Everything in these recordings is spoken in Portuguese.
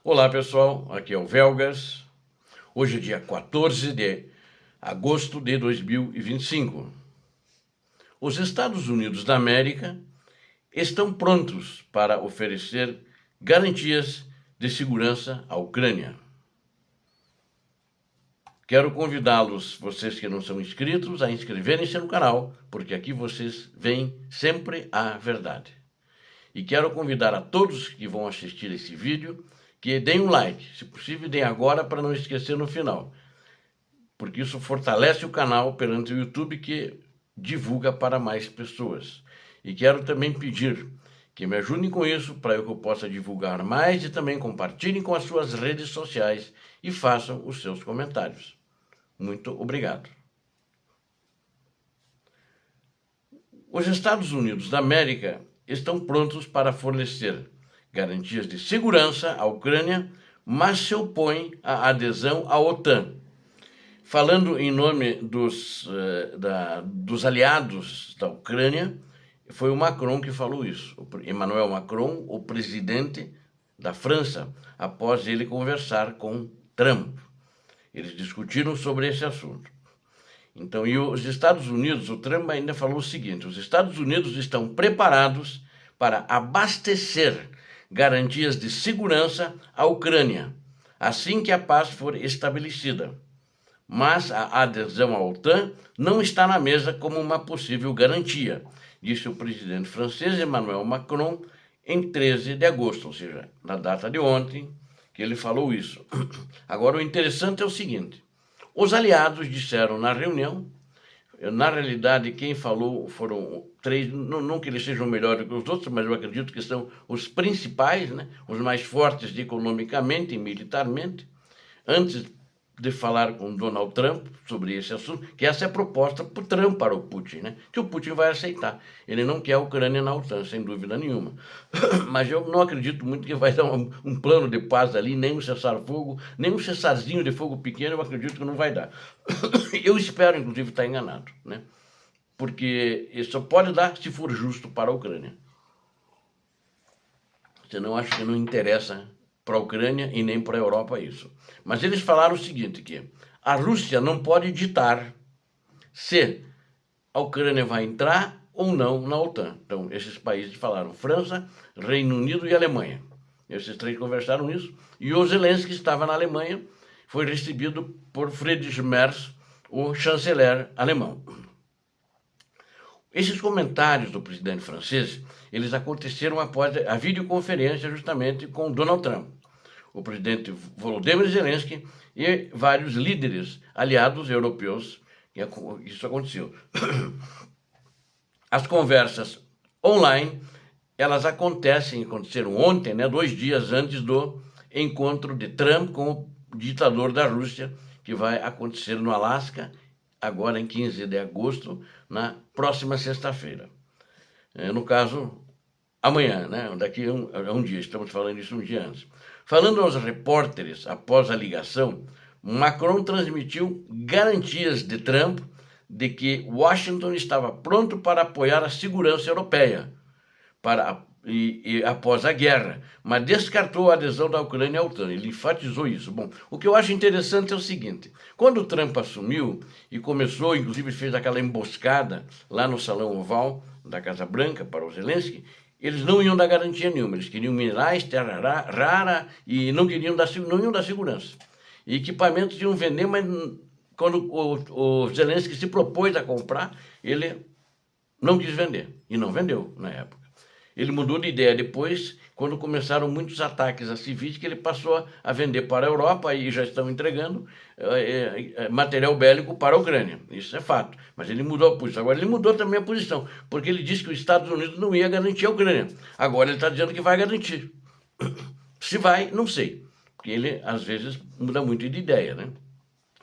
Olá pessoal, aqui é o Velgas. Hoje é dia 14 de agosto de 2025. Os Estados Unidos da América estão prontos para oferecer garantias de segurança à Ucrânia. Quero convidá-los, vocês que não são inscritos, a inscreverem-se no canal, porque aqui vocês veem sempre a verdade. E quero convidar a todos que vão assistir esse vídeo que deem um like, se possível deem agora para não esquecer no final, porque isso fortalece o canal perante o YouTube que divulga para mais pessoas. E quero também pedir que me ajudem com isso para que eu possa divulgar mais e também compartilhem com as suas redes sociais e façam os seus comentários. Muito obrigado. Os Estados Unidos da América estão prontos para fornecer garantias de segurança à Ucrânia, mas se opõem à adesão à OTAN. Falando em nome dos aliados da Ucrânia, foi o Macron que falou isso. Emmanuel Macron, o presidente da França, após ele conversar com Trump. Eles discutiram sobre esse assunto. Então, e os Estados Unidos, o Trump ainda falou o seguinte: os Estados Unidos estão preparados para abastecer garantias de segurança à Ucrânia, assim que a paz for estabelecida. Mas a adesão à OTAN não está na mesa como uma possível garantia, disse o presidente francês Emmanuel Macron em 13 de agosto, ou seja, na data de ontem que ele falou isso. Agora, o interessante é o seguinte: os aliados disseram na reunião, na realidade, quem falou foram três, não que eles sejam melhores que os outros, mas eu acredito que são os principais, né, os mais fortes economicamente e militarmente, antes de falar com Donald Trump sobre esse assunto, que essa é a proposta para o Trump para o Putin, né, que o Putin vai aceitar. Ele não quer a Ucrânia na OTAN, sem dúvida nenhuma. Mas eu não acredito muito que vai dar um plano de paz ali, nem um cessar-fogo, nem um cessarzinho de fogo pequeno, eu acredito que não vai dar. Eu espero, inclusive, estar enganado, né? Porque isso só pode dar se for justo para a Ucrânia. Senão, acho que não interessa para a Ucrânia e nem para a Europa isso. Mas eles falaram o seguinte, que a Rússia não pode ditar se a Ucrânia vai entrar ou não na OTAN. Então, esses países falaram: França, Reino Unido e Alemanha. Esses três conversaram isso. E o Zelensky estava na Alemanha, foi recebido por Friedrich Merz, o chanceler alemão. Esses comentários do presidente francês, eles aconteceram após a videoconferência justamente com Donald Trump, o presidente Volodymyr Zelensky e vários líderes aliados europeus. Isso aconteceu. As conversas online, elas aconteceram ontem, né, 2 dias antes do encontro de Trump com o ditador da Rússia, que vai acontecer no Alasca, agora em 15 de agosto, na próxima sexta-feira. No caso, amanhã, né? Daqui a um dia, estamos falando isso um dia antes. Falando aos repórteres após a ligação, Macron transmitiu garantias de Trump de que Washington estava pronto para apoiar a segurança europeia após a guerra, mas descartou a adesão da Ucrânia à OTAN. Ele enfatizou isso. Bom, o que eu acho interessante é o seguinte: quando o Trump assumiu e começou, inclusive fez aquela emboscada lá no Salão Oval da Casa Branca para o Zelensky, eles não iam dar garantia nenhuma. Eles queriam minerais, terra rara e não iam dar segurança. E equipamentos iam vender, mas quando o Zelensky se propôs a comprar, ele não quis vender. E não vendeu na época. Ele mudou de ideia depois, quando começaram muitos ataques a civis, que ele passou a vender para a Europa e já estão entregando material bélico para a Ucrânia. Isso é fato. Mas ele mudou a posição. Agora, ele mudou também a posição, porque ele disse que os Estados Unidos não ia garantir a Ucrânia. Agora ele está dizendo que vai garantir. Se vai, não sei. Porque ele, às vezes, muda muito de ideia, né?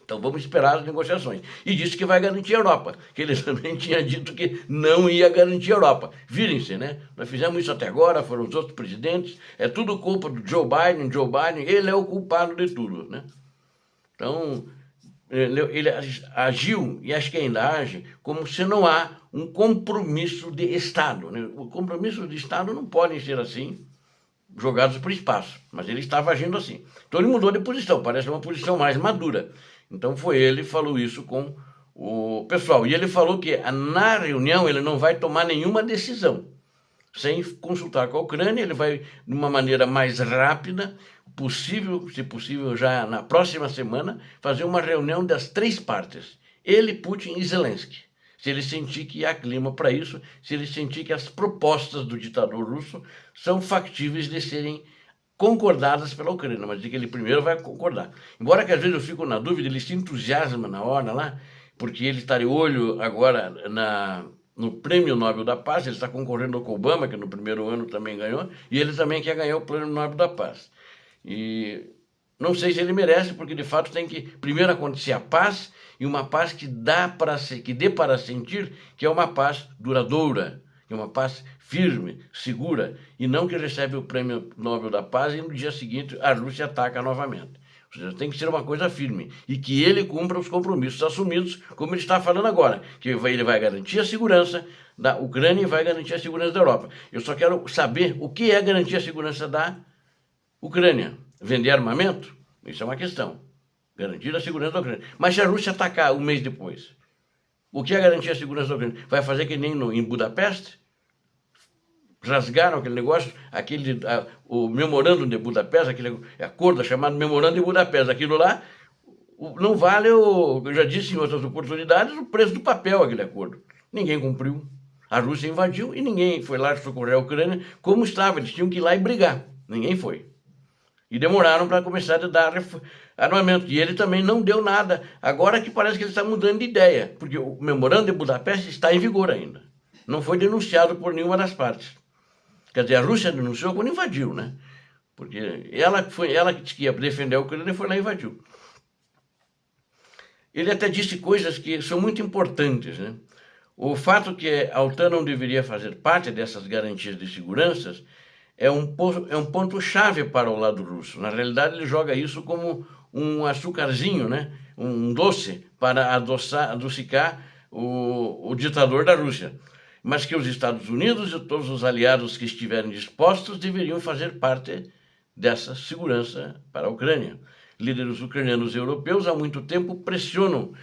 Então vamos esperar as negociações. E disse que vai garantir a Europa, que ele também tinha dito que não ia garantir a Europa. Virem-se, né? Nós fizemos isso até agora, foram os outros presidentes, é tudo culpa do Joe Biden, ele é o culpado de tudo, né? Então, ele agiu, e acho que ainda age, como se não há um compromisso de Estado, né? O compromisso de Estado não pode ser assim, jogados para o espaço, mas ele estava agindo assim. Então ele mudou de posição, parece uma posição mais madura. Então foi ele que falou isso com o pessoal. E ele falou que na reunião ele não vai tomar nenhuma decisão sem consultar com a Ucrânia, ele vai de uma maneira mais rápida, possível, se possível já na próxima semana, fazer uma reunião das três partes, ele, Putin e Zelensky. Se ele sentir que há clima para isso, se ele sentir que as propostas do ditador russo são factíveis de serem concordadas pela Ucrânia, mas de que ele primeiro vai concordar. Embora que às vezes eu fico na dúvida, ele se entusiasma na hora lá, porque ele está de olho agora no Prêmio Nobel da Paz, ele está concorrendo com Obama, que no primeiro ano também ganhou, e ele também quer ganhar o Prêmio Nobel da Paz. E não sei se ele merece, porque de fato tem que primeiro acontecer a paz, e uma paz que dê para sentir que é uma paz duradoura, que é uma paz firme, segura, e não que recebe o Prêmio Nobel da Paz e no dia seguinte a Rússia ataca novamente. Ou seja, tem que ser uma coisa firme e que ele cumpra os compromissos assumidos, como ele está falando agora, que ele vai garantir a segurança da Ucrânia e vai garantir a segurança da Europa. Eu só quero saber o que é garantir a segurança da Ucrânia. Vender armamento? Isso é uma questão. Garantir a segurança da Ucrânia. Mas se a Rússia atacar um mês depois, o que é garantir a segurança da Ucrânia? Vai fazer que nem em Budapeste? Rasgaram aquele negócio, o memorando de Budapeste, aquele acordo chamado memorando de Budapeste, aquilo lá não vale, eu já disse em outras oportunidades, o preço do papel aquele acordo. Ninguém cumpriu. A Rússia invadiu e ninguém foi lá socorrer a Ucrânia como estava, eles tinham que ir lá e brigar. Ninguém foi. E demoraram para começar a dar armamento. E ele também não deu nada. Agora que parece que ele está mudando de ideia, porque o memorando de Budapeste está em vigor ainda. Não foi denunciado por nenhuma das partes. Quer dizer, a Rússia denunciou quando invadiu, né? Porque ela que disse que ia defender a Ucrânia e foi lá e invadiu. Ele até disse coisas que são muito importantes, né? O fato que a OTAN não deveria fazer parte dessas garantias de segurança é um ponto-chave para o lado russo. Na realidade, ele joga isso como um açucarzinho, né? Um doce para adocicar o ditador da Rússia. Mas que os Estados Unidos e todos os aliados que estiverem dispostos deveriam fazer parte dessa segurança para a Ucrânia. Líderes ucranianos e europeus há muito tempo pressionam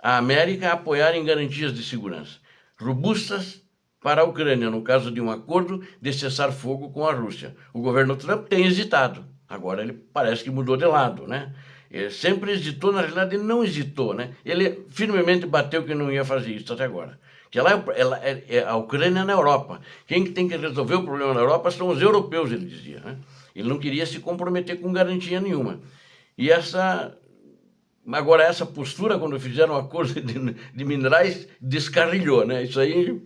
a América a apoiar em garantias de segurança robustas para a Ucrânia, no caso de um acordo de cessar-fogo com a Rússia. O governo Trump tem hesitado, agora ele parece que mudou de lado, né? Ele sempre hesitou, na realidade ele não hesitou, né? Ele firmemente bateu que não ia fazer isso até agora. Que a Ucrânia é na Europa. Quem tem que resolver o problema na Europa são os europeus, ele dizia, né? Ele não queria se comprometer com garantia nenhuma. E agora essa postura, quando fizeram um acordo de minerais, descarrilhou, né? Isso aí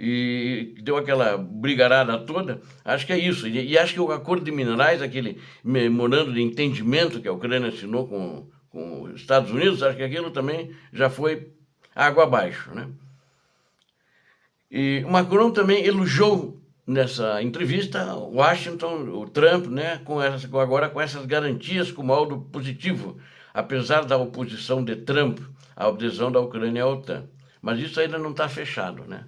e deu aquela brigarada toda. Acho que é isso. E acho que o acordo de minerais, aquele memorando de entendimento que a Ucrânia assinou com os Estados Unidos, acho que aquilo também já foi água abaixo, né? E o Macron também elogiou nessa entrevista Washington, o Trump, né, agora com essas garantias com modo positivo, apesar da oposição de Trump à adesão da Ucrânia à OTAN. Mas isso ainda não está fechado, né?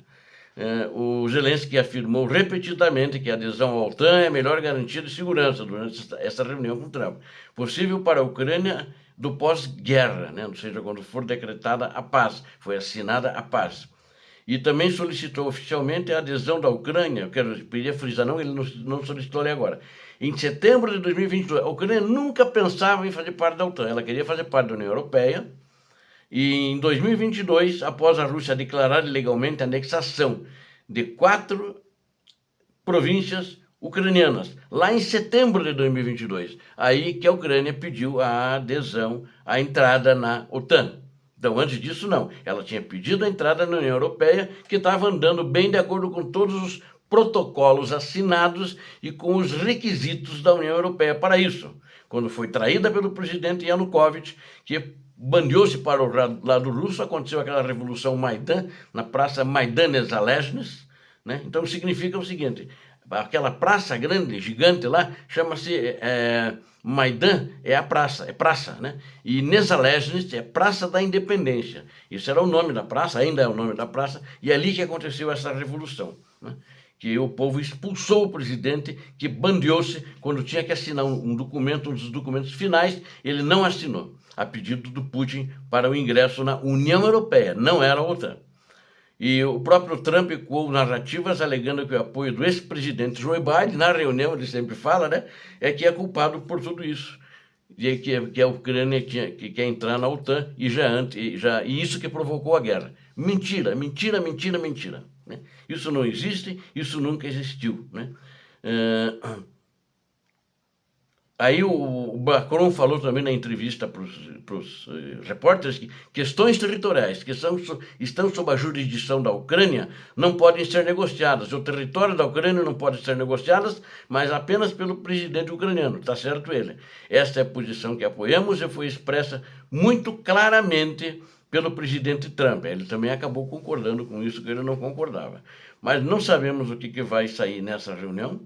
O Zelensky afirmou repetidamente que a adesão à OTAN é a melhor garantia de segurança durante essa reunião com Trump, possível para a Ucrânia do pós-guerra, né? Ou seja, quando for decretada a paz, foi assinada a paz. E também solicitou oficialmente a adesão da Ucrânia, eu queria frisar, não, ele não solicitou ali agora. Em setembro de 2022, a Ucrânia nunca pensava em fazer parte da OTAN, ela queria fazer parte da União Europeia, e em 2022, após a Rússia declarar ilegalmente a anexação de 4 províncias ucranianas, lá em setembro de 2022, aí que a Ucrânia pediu a adesão, a entrada na OTAN. Então, antes disso, não. Ela tinha pedido a entrada na União Europeia, que estava andando bem de acordo com todos os protocolos assinados e com os requisitos da União Europeia para isso. Quando foi traída pelo presidente Yanukovych, que bandeou-se para o lado russo, aconteceu aquela revolução Maidan, na praça Maidan Nezalezhny, né? Então, significa o seguinte, aquela praça grande, gigante lá, chama-se Maidan, é praça, né? E Nezalezhny é Praça da Independência. Isso era o nome da praça, ainda é o nome da praça, e é ali que aconteceu essa revolução, né? que o povo expulsou o presidente, que bandeou-se quando tinha que assinar um documento, um dos documentos finais, ele não assinou, a pedido do Putin para o ingresso na União Europeia, não era a OTAN. E o próprio Trump ecoou narrativas alegando que o apoio do ex-presidente Joe Biden, na reunião ele sempre fala, né, é que é culpado por tudo isso. E que a Ucrânia que quer entrar na OTAN e e isso que provocou a guerra. Mentira, mentira, mentira, mentira. Né? Isso não existe, isso nunca existiu. Né? Aí o Macron falou também na entrevista para os repórteres que questões territoriais que estão sob a jurisdição da Ucrânia não podem ser negociadas. O território da Ucrânia não pode ser negociado, mas apenas pelo presidente ucraniano. Está certo ele. Esta é a posição que apoiamos e foi expressa muito claramente pelo presidente Trump. Ele também acabou concordando com isso, que ele não concordava. Mas não sabemos o que vai sair nessa reunião.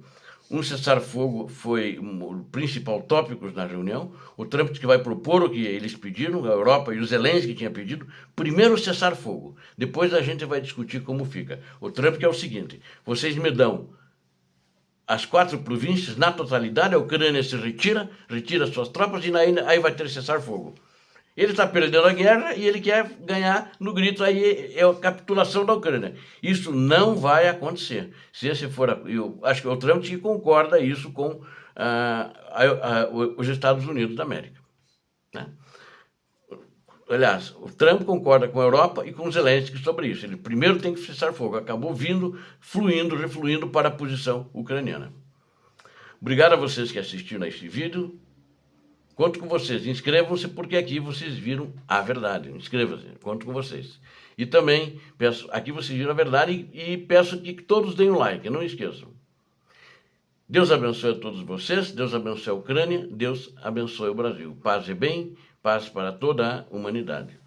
Um cessar-fogo foi o principal tópico na reunião. O Trump que vai propor o que eles pediram, a Europa e o Zelensky tinham pedido, primeiro cessar-fogo. Depois a gente vai discutir como fica. O Trump que é o seguinte, vocês me dão as 4 províncias na totalidade, a Ucrânia se retira suas tropas e aí vai ter cessar-fogo. Ele está perdendo a guerra e ele quer ganhar no grito, aí é a capitulação da Ucrânia. Isso não vai acontecer. Se esse for, eu acho que o Trump concorda isso com os Estados Unidos da América. Né? Aliás, o Trump concorda com a Europa e com os Zelensky sobre isso. Ele primeiro tem que cessar fogo. Acabou refluindo para a posição ucraniana. Obrigado a vocês que assistiram a este vídeo. Conto com vocês. Inscrevam-se porque aqui vocês viram a verdade. Inscrevam-se. Conto com vocês. E também peço, aqui vocês viram a verdade e peço que todos deem um like. Não esqueçam. Deus abençoe a todos vocês. Deus abençoe a Ucrânia. Deus abençoe o Brasil. Paz e bem. Paz para toda a humanidade.